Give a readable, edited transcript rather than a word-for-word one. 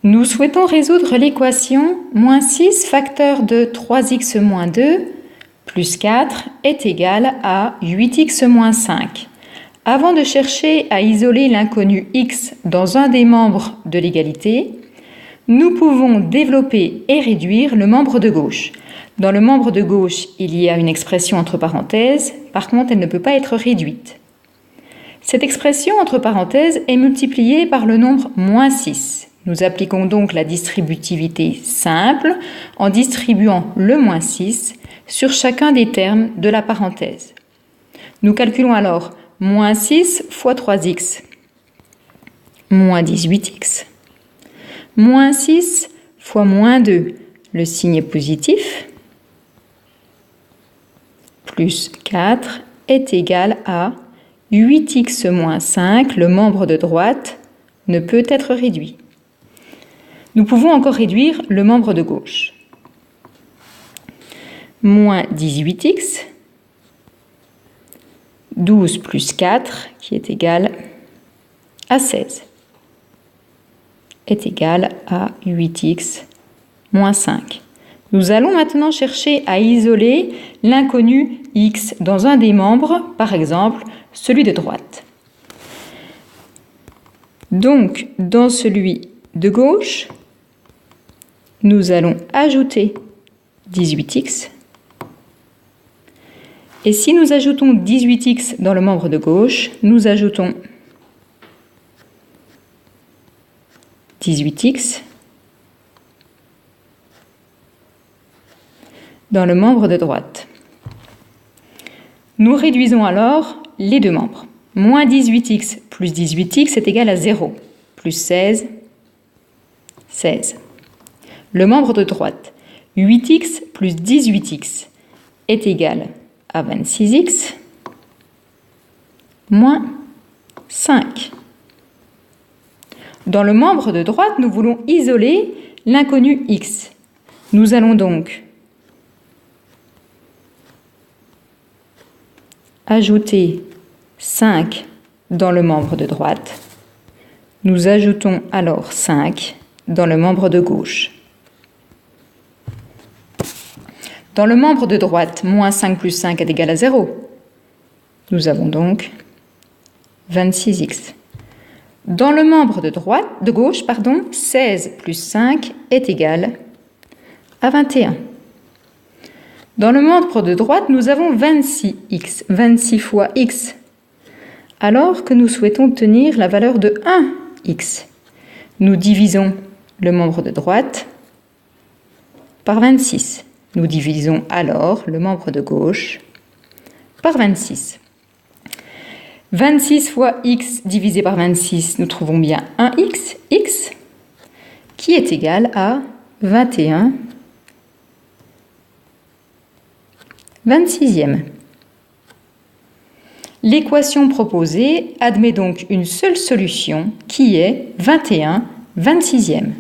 Nous souhaitons résoudre l'équation moins 6 facteur de 3x moins 2 plus 4 est égal à 8x moins 5. Avant de chercher à isoler l'inconnu x dans un des membres de l'égalité, nous pouvons développer et réduire le membre de gauche. Dans le membre de gauche, il y a une expression entre parenthèses, par contre elle ne peut pas être réduite. Cette expression entre parenthèses est multipliée par le nombre moins 6. Nous appliquons donc la distributivité simple en distribuant le moins 6 sur chacun des termes de la parenthèse. Nous calculons alors moins 6 fois 3x, moins 18x, moins 6 fois moins 2, le signe est positif, plus 4 est égal à 8x moins 5, le membre de droite ne peut être réduit. Nous pouvons encore réduire le membre de gauche. Moins 18x, 12 plus 4, qui est égal à 16, est égal à 8x moins 5. Nous allons maintenant chercher à isoler l'inconnu x dans un des membres, par exemple celui de droite. Donc, dans celui de gauche, nous allons ajouter 18x. Et si nous ajoutons 18x dans le membre de gauche, nous ajoutons 18x dans le membre de droite. Nous réduisons alors les deux membres. Moins 18x plus 18x est égal à 0. Plus 16, 16. Le membre de droite, 8x plus 18x est égal à 26x moins 5. Dans le membre de droite, nous voulons isoler l'inconnu x. Nous allons donc ajouter 5 dans le membre de droite. Nous ajoutons alors 5 dans le membre de gauche. Dans le membre de droite, moins 5 plus 5 est égal à 0. Nous avons donc 26x. Dans le membre de gauche, 16 plus 5 est égal à 21. Dans le membre de droite, nous avons 26x, 26 fois x, alors que nous souhaitons obtenir la valeur de 1x. Nous divisons le membre de droite par 26. Nous divisons alors le membre de gauche par 26. 26 fois x divisé par 26, nous trouvons bien 1x, x, qui est égal à 21 26e. L'équation proposée admet donc une seule solution qui est 21 26e.